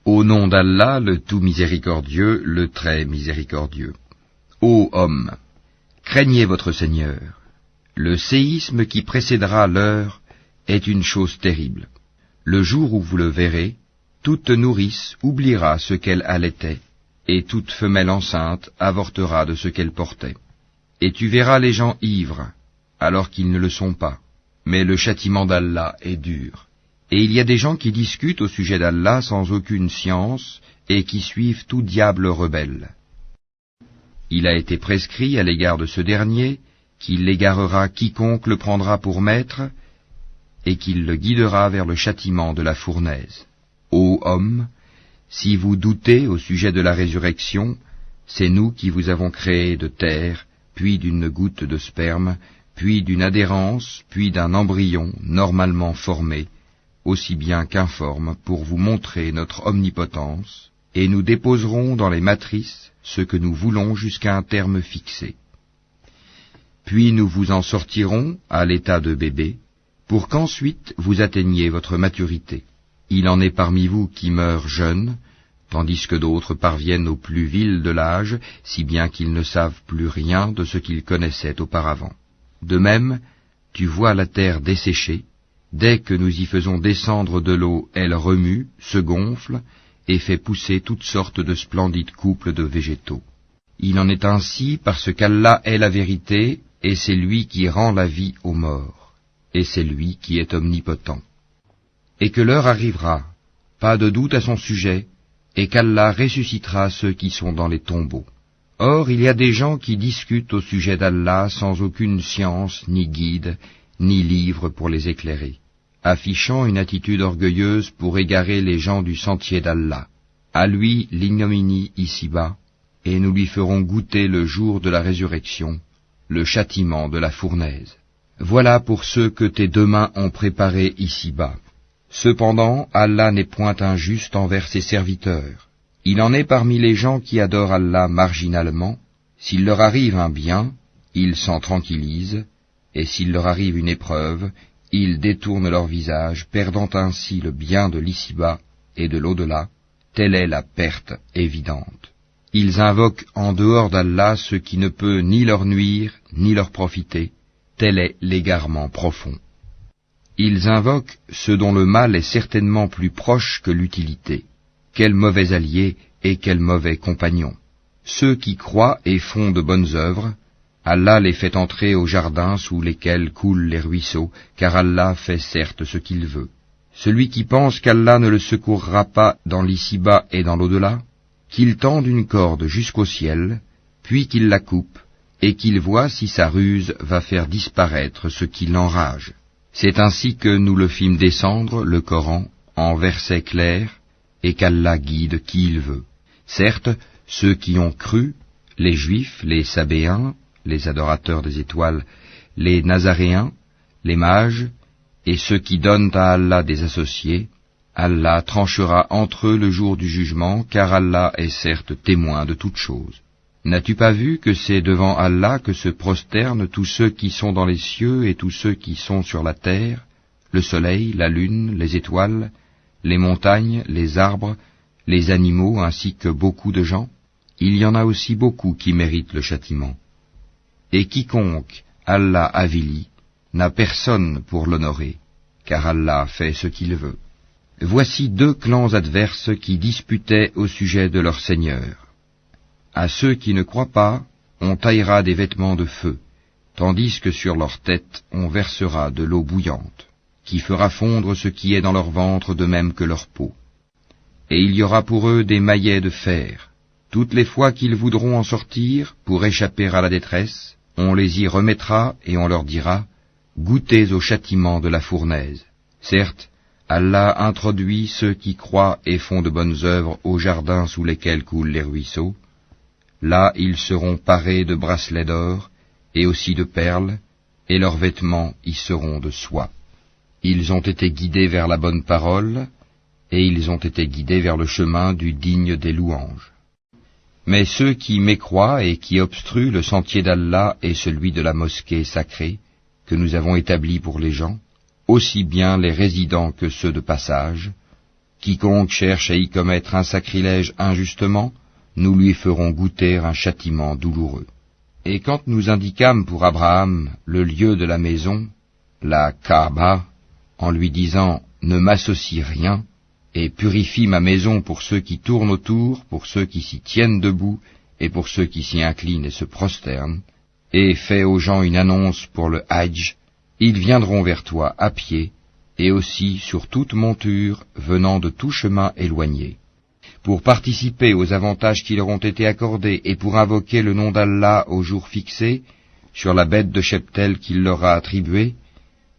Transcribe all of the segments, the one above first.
Au nom d'Allah, le tout miséricordieux, le très miséricordieux. Ô hommes, craignez votre Seigneur. Le séisme qui précédera l'heure est une chose terrible. Le jour où vous le verrez, toute nourrice oubliera ce qu'elle allaitait, et toute femelle enceinte avortera de ce qu'elle portait. Et tu verras les gens ivres, alors qu'ils ne le sont pas. Mais le châtiment d'Allah est dur. Et il y a des gens qui discutent au sujet d'Allah sans aucune science, et qui suivent tout diable rebelle. Il a été prescrit à l'égard de ce dernier, qu'il égarera quiconque le prendra pour maître, et qu'il le guidera vers le châtiment de la fournaise. Ô hommes, si vous doutez au sujet de la résurrection, c'est nous qui vous avons créé de terre, puis d'une goutte de sperme, puis d'une adhérence, puis d'un embryon normalement formé, aussi bien qu'informe, pour vous montrer notre omnipotence, et nous déposerons dans les matrices ce que nous voulons jusqu'à un terme fixé. Puis nous vous en sortirons à l'état de bébé, pour qu'ensuite vous atteigniez votre maturité. Il en est parmi vous qui meurent jeunes, tandis que d'autres parviennent au plus vil de l'âge, si bien qu'ils ne savent plus rien de ce qu'ils connaissaient auparavant. De même, tu vois la terre desséchée. Dès que nous y faisons descendre de l'eau, elle remue, se gonfle, et fait pousser toutes sortes de splendides couples de végétaux. Il en est ainsi parce qu'Allah est la vérité, et c'est lui qui rend la vie aux morts, et c'est lui qui est omnipotent. Et que l'heure arrivera, pas de doute à son sujet, et qu'Allah ressuscitera ceux qui sont dans les tombeaux. Or, il y a des gens qui discutent au sujet d'Allah sans aucune science, ni guide, ni livre pour les éclairer, affichant une attitude orgueilleuse pour égarer les gens du sentier d'Allah. À lui l'ignominie ici-bas, et nous lui ferons goûter le jour de la résurrection, le châtiment de la fournaise. Voilà pour ceux que tes deux mains ont préparés ici-bas. Cependant, Allah n'est point injuste envers ses serviteurs. Il en est parmi les gens qui adorent Allah marginalement. S'il leur arrive un bien, ils s'en tranquillisent, et s'il leur arrive une épreuve, ils détournent leur visage, perdant ainsi le bien de l'ici-bas et de l'au-delà. Telle est la perte évidente. Ils invoquent en dehors d'Allah ce qui ne peut ni leur nuire, ni leur profiter. Tel est l'égarement profond. Ils invoquent ce dont le mal est certainement plus proche que l'utilité. Quel mauvais allié et quel mauvais compagnon. Ceux qui croient et font de bonnes œuvres, Allah les fait entrer au jardin sous lesquels coulent les ruisseaux, car Allah fait certes ce qu'il veut. Celui qui pense qu'Allah ne le secourra pas dans l'ici-bas et dans l'au-delà, qu'il tende une corde jusqu'au ciel, puis qu'il la coupe, et qu'il voit si sa ruse va faire disparaître ce qui l'enrage. C'est ainsi que nous le fîmes descendre, le Coran, en versets clairs, et qu'Allah guide qui il veut. Certes, ceux qui ont cru, les Juifs, les Sabéens, les adorateurs des étoiles, les Nazaréens, les mages, et ceux qui donnent à Allah des associés, Allah tranchera entre eux le jour du jugement, car Allah est certes témoin de toutes choses. N'as-tu pas vu que c'est devant Allah que se prosternent tous ceux qui sont dans les cieux et tous ceux qui sont sur la terre, le soleil, la lune, les étoiles, les montagnes, les arbres, les animaux, ainsi que beaucoup de gens? Il y en a aussi beaucoup qui méritent le châtiment. Et quiconque Allah avilit n'a personne pour l'honorer, car Allah fait ce qu'il veut. Voici deux clans adverses qui disputaient au sujet de leur Seigneur. À ceux qui ne croient pas, on taillera des vêtements de feu, tandis que sur leur tête on versera de l'eau bouillante, qui fera fondre ce qui est dans leur ventre de même que leur peau. Et il y aura pour eux des maillets de fer. Toutes les fois qu'ils voudront en sortir, pour échapper à la détresse, on les y remettra et on leur dira, « Goûtez au châtiment de la fournaise. » Certes, Allah introduit ceux qui croient et font de bonnes œuvres au jardin sous lesquels coulent les ruisseaux. Là ils seront parés de bracelets d'or et aussi de perles, et leurs vêtements y seront de soie. Ils ont été guidés vers la bonne parole, et ils ont été guidés vers le chemin du digne des louanges. Mais ceux qui mécroient et qui obstruent le sentier d'Allah et celui de la mosquée sacrée que nous avons établi pour les gens, aussi bien les résidents que ceux de passage, Quiconque cherche à y commettre un sacrilège injustement, nous lui ferons goûter un châtiment douloureux. Et quand nous indiquâmes pour Abraham le lieu de la maison, la Kaaba, en lui disant « Ne m'associe rien » et purifie ma maison pour ceux qui tournent autour, pour ceux qui s'y tiennent debout et pour ceux qui s'y inclinent et se prosternent, et fais aux gens une annonce pour le Hajj, ils viendront vers toi à pied, et aussi sur toute monture venant de tout chemin éloigné, pour participer aux avantages qui leur ont été accordés et pour invoquer le nom d'Allah au jour fixé, sur la bête de cheptel qu'il leur a attribuée.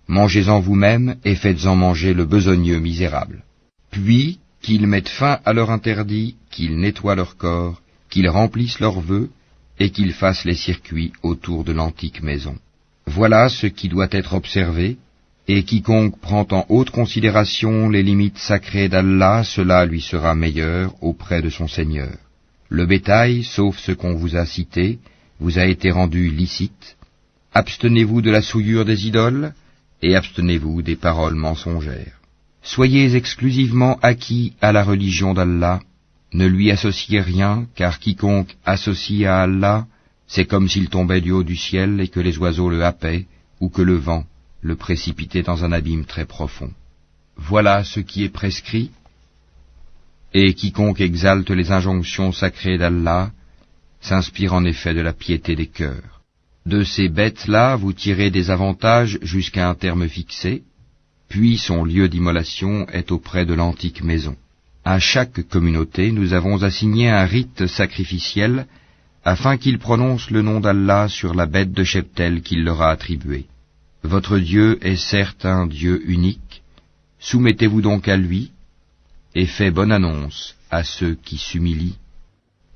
Mangez-en vous-même et faites-en manger le besogneux misérable. Puis qu'ils mettent fin à leur interdit, qu'ils nettoient leur corps, qu'ils remplissent leurs vœux, et qu'ils fassent les circuits autour de l'antique maison. Voilà ce qui doit être observé, et quiconque prend en haute considération les limites sacrées d'Allah, cela lui sera meilleur auprès de son Seigneur. Le bétail, sauf ce qu'on vous a cité, vous a été rendu licite. Abstenez-vous de la souillure des idoles, et abstenez-vous des paroles mensongères. Soyez exclusivement acquis à la religion d'Allah, ne lui associez rien, car quiconque associe à Allah, c'est comme s'il tombait du haut du ciel et que les oiseaux le happaient, ou que le vent le précipitait dans un abîme très profond. Voilà ce qui est prescrit, et quiconque exalte les injonctions sacrées d'Allah s'inspire en effet de la piété des cœurs. De ces bêtes-là, vous tirez des avantages jusqu'à un terme fixé, puis son lieu d'immolation est auprès de l'antique maison. À chaque communauté, nous avons assigné un rite sacrificiel afin qu'il prononce le nom d'Allah sur la bête de cheptel qu'il leur a attribuée. Votre Dieu est certes un Dieu unique, soumettez-vous donc à lui, et faites bonne annonce à ceux qui s'humilient,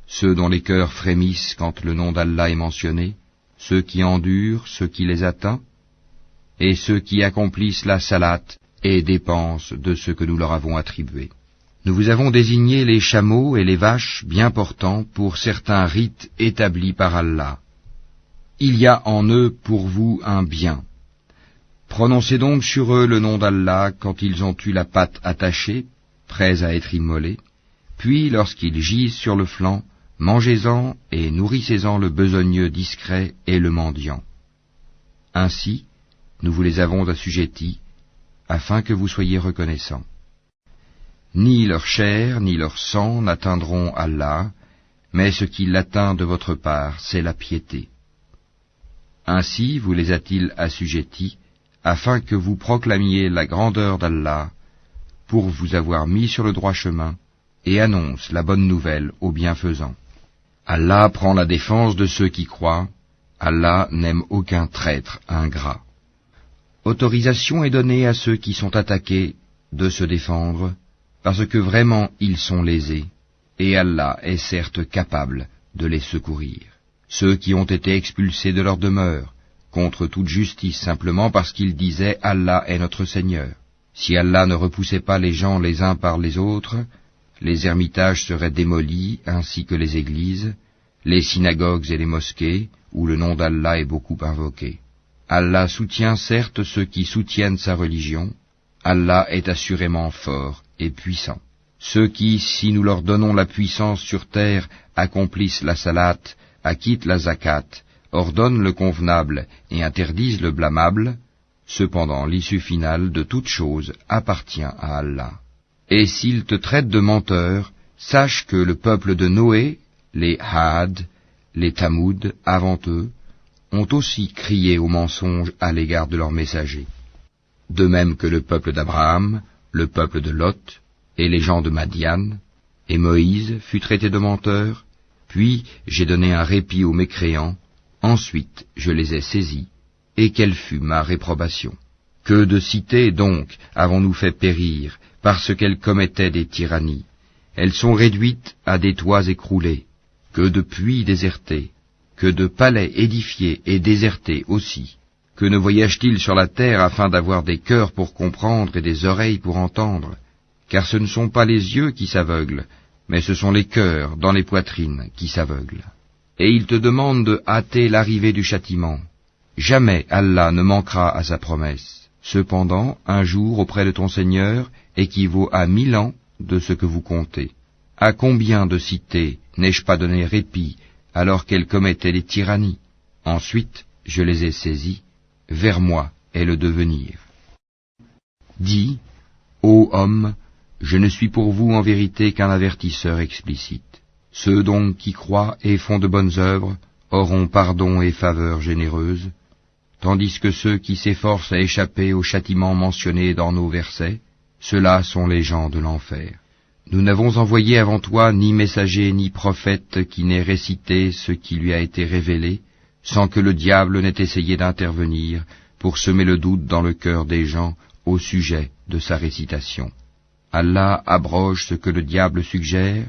ceux dont les cœurs frémissent quand le nom d'Allah est mentionné, ceux qui endurent, ceux qui les atteignent, et ceux qui accomplissent la salate et dépensent de ce que nous leur avons attribué. Nous vous avons désigné les chameaux et les vaches bien portants pour certains rites établis par Allah. Il y a en eux pour vous un bien. Prononcez donc sur eux le nom d'Allah quand ils ont eu la patte attachée, prêts à être immolés, puis lorsqu'ils gisent sur le flanc, mangez-en et nourrissez-en le besogneux discret et le mendiant. Ainsi, nous vous les avons assujettis, afin que vous soyez reconnaissants. Ni leur chair, ni leur sang n'atteindront Allah, mais ce qui l'atteint de votre part, c'est la piété. Ainsi vous les a-t-il assujettis, afin que vous proclamiez la grandeur d'Allah, pour vous avoir mis sur le droit chemin, et annonce la bonne nouvelle aux bienfaisants. Allah prend la défense de ceux qui croient, Allah n'aime aucun traître ingrat. Autorisation est donnée à ceux qui sont attaqués de se défendre, parce que vraiment ils sont lésés, et Allah est certes capable de les secourir. Ceux qui ont été expulsés de leur demeure, contre toute justice simplement parce qu'ils disaient « Allah est notre Seigneur ». Si Allah ne repoussait pas les gens les uns par les autres, les ermitages seraient démolis ainsi que les églises, les synagogues et les mosquées, où le nom d'Allah est beaucoup invoqué. Allah soutient certes ceux qui soutiennent sa religion, Allah est assurément fort et puissant. Ceux qui, si nous leur donnons la puissance sur terre, accomplissent la salate, acquittent la zakat, ordonnent le convenable et interdisent le blâmable, cependant l'issue finale de toute chose appartient à Allah. Et s'ils te traitent de menteur, sache que le peuple de Noé, les Had, les Tamoud, avant eux, ont aussi crié au mensonge à l'égard de leurs messagers. De même que le peuple d'Abraham, le peuple de Lot, et les gens de Madian, et Moïse fut traité de menteur, puis j'ai donné un répit aux mécréants, ensuite je les ai saisis, et quelle fut ma réprobation. Que de cités donc avons-nous fait périr, parce qu'elles commettaient des tyrannies. Elles sont réduites à des toits écroulés, que de puits désertés, que de palais édifiés et désertés aussi. Que ne voyage-t-il sur la terre afin d'avoir des cœurs pour comprendre et des oreilles pour entendre? Car ce ne sont pas les yeux qui s'aveuglent, mais ce sont les cœurs dans les poitrines qui s'aveuglent. Et il te demande de hâter l'arrivée du châtiment. Jamais Allah ne manquera à sa promesse. Cependant, un jour auprès de ton Seigneur équivaut à 1000 ans de ce que vous comptez. À combien de cités n'ai-je pas donné répit alors qu'elles commettaient des tyrannies? Ensuite, je les ai saisies. Vers moi est le devenir. Dis, ô homme, je ne suis pour vous en vérité qu'un avertisseur explicite. Ceux donc qui croient et font de bonnes œuvres auront pardon et faveur généreuse, tandis que ceux qui s'efforcent à échapper au châtiment mentionné dans nos versets, ceux-là sont les gens de l'enfer. Nous n'avons envoyé avant toi ni messager ni prophète qui n'ait récité ce qui lui a été révélé, sans que le diable n'ait essayé d'intervenir pour semer le doute dans le cœur des gens au sujet de sa récitation. Allah abroge ce que le diable suggère,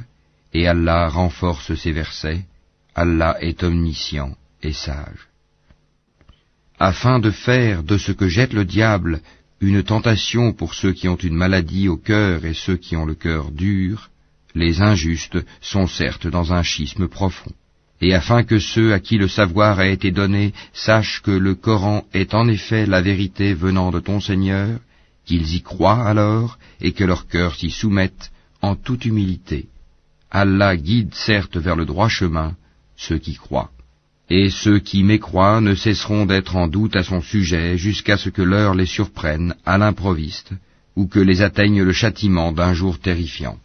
et Allah renforce ses versets. Allah est omniscient et sage. Afin de faire de ce que jette le diable une tentation pour ceux qui ont une maladie au cœur et ceux qui ont le cœur dur, les injustes sont certes dans un schisme profond. Et afin que ceux à qui le savoir a été donné sachent que le Coran est en effet la vérité venant de ton Seigneur, qu'ils y croient alors et que leur cœur s'y soumette en toute humilité. Allah guide certes vers le droit chemin ceux qui croient. Et ceux qui mécroient ne cesseront d'être en doute à son sujet jusqu'à ce que l'heure les surprenne à l'improviste ou que les atteigne le châtiment d'un jour terrifiant.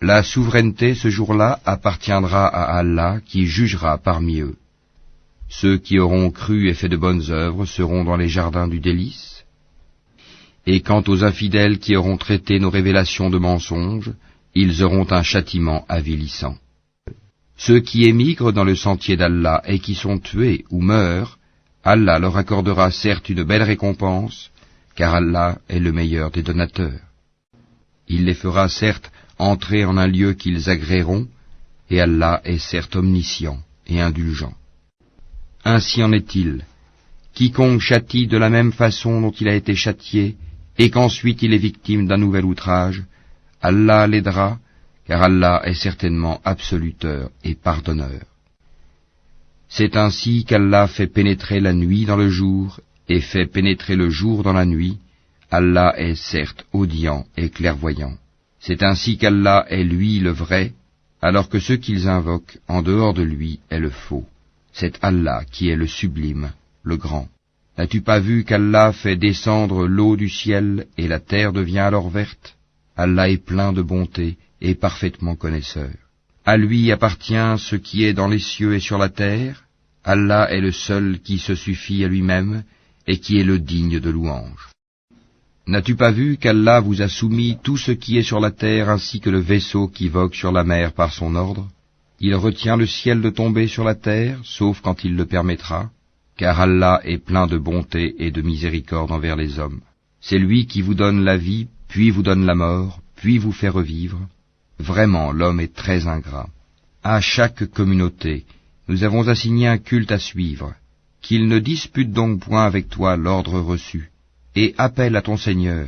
La souveraineté ce jour-là appartiendra à Allah qui jugera parmi eux. Ceux qui auront cru et fait de bonnes œuvres seront dans les jardins du délice. Et quant aux infidèles qui auront traité nos révélations de mensonges, ils auront un châtiment avilissant. Ceux qui émigrent dans le sentier d'Allah et qui sont tués ou meurent, Allah leur accordera certes une belle récompense, car Allah est le meilleur des donateurs. Il les fera certes entrer en un lieu qu'ils agréeront, et Allah est certes omniscient et indulgent. Ainsi en est-il. Quiconque châtie de la même façon dont il a été châtié, et qu'ensuite il est victime d'un nouvel outrage, Allah l'aidera, car Allah est certainement absoluteur et pardonneur. C'est ainsi qu'Allah fait pénétrer la nuit dans le jour, et fait pénétrer le jour dans la nuit. Allah est certes audient et clairvoyant. C'est ainsi qu'Allah est lui le vrai, alors que ceux qu'ils invoquent en dehors de lui est le faux. C'est Allah qui est le sublime, le grand. N'as-tu pas vu qu'Allah fait descendre l'eau du ciel et la terre devient alors verte? Allah est plein de bonté et parfaitement connaisseur. À lui appartient ce qui est dans les cieux et sur la terre. Allah est le seul qui se suffit à lui-même et qui est le digne de louange. N'as-tu pas vu qu'Allah vous a soumis tout ce qui est sur la terre ainsi que le vaisseau qui vogue sur la mer par son ordre? Il retient le ciel de tomber sur la terre, sauf quand il le permettra, car Allah est plein de bonté et de miséricorde envers les hommes. C'est lui qui vous donne la vie, puis vous donne la mort, puis vous fait revivre. Vraiment, l'homme est très ingrat. À chaque communauté, nous avons assigné un culte à suivre. Qu'il ne dispute donc point avec toi l'ordre reçu, et appelle à ton Seigneur.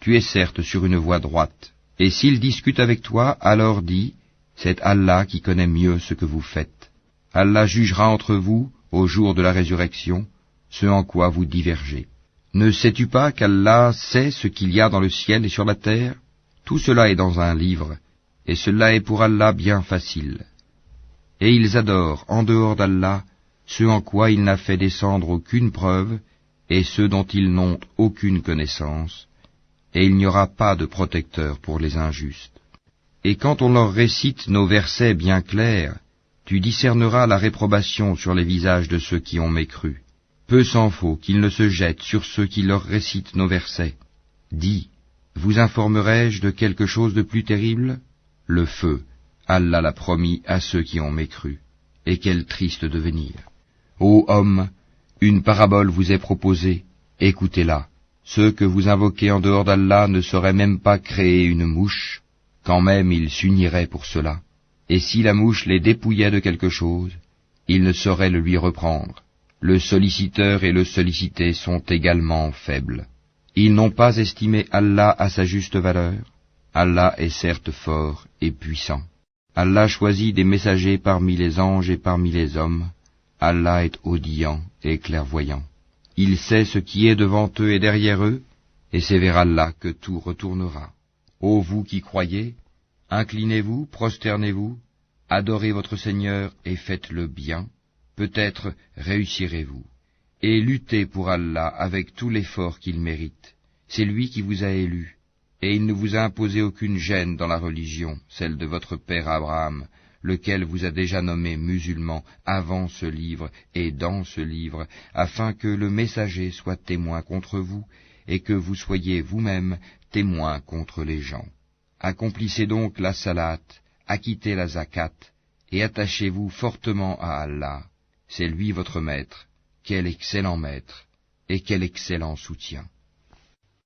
Tu es certes sur une voie droite. Et s'il discute avec toi, alors dis, c'est Allah qui connaît mieux ce que vous faites. Allah jugera entre vous, au jour de la résurrection, ce en quoi vous divergez. Ne sais-tu pas qu'Allah sait ce qu'il y a dans le ciel et sur la terre? Tout cela est dans un livre, et cela est pour Allah bien facile. Et ils adorent, en dehors d'Allah, ce en quoi il n'a fait descendre aucune preuve, et ceux dont ils n'ont aucune connaissance, et il n'y aura pas de protecteur pour les injustes. Et quand on leur récite nos versets bien clairs, tu discerneras la réprobation sur les visages de ceux qui ont mécru. Peu s'en faut qu'ils ne se jettent sur ceux qui leur récitent nos versets. Dis, vous informerai-je de quelque chose de plus terrible? Le feu, Allah l'a promis à ceux qui ont mécru. Et quel triste devenir. Ô homme, une parabole vous est proposée, écoutez-la. Ceux que vous invoquez en dehors d'Allah ne sauraient même pas créer une mouche, quand même ils s'uniraient pour cela. Et si la mouche les dépouillait de quelque chose, ils ne sauraient le lui reprendre. Le solliciteur et le sollicité sont également faibles. Ils n'ont pas estimé Allah à sa juste valeur. Allah est certes fort et puissant. Allah choisit des messagers parmi les anges et parmi les hommes. Allah est audient et clairvoyant. Il sait ce qui est devant eux et derrière eux, et c'est vers Allah que tout retournera. Ô vous qui croyez, inclinez-vous, prosternez-vous, adorez votre Seigneur et faites-le bien, peut-être réussirez-vous. Et luttez pour Allah avec tout l'effort qu'il mérite. C'est lui qui vous a élu, et il ne vous a imposé aucune gêne dans la religion, celle de votre père Abraham, lequel vous a déjà nommé musulman avant ce livre et dans ce livre, afin que le messager soit témoin contre vous, et que vous soyez vous-même témoin contre les gens. Accomplissez donc la salat, acquittez la zakat, et attachez-vous fortement à Allah. C'est lui votre maître. Quel excellent maître, et quel excellent soutien.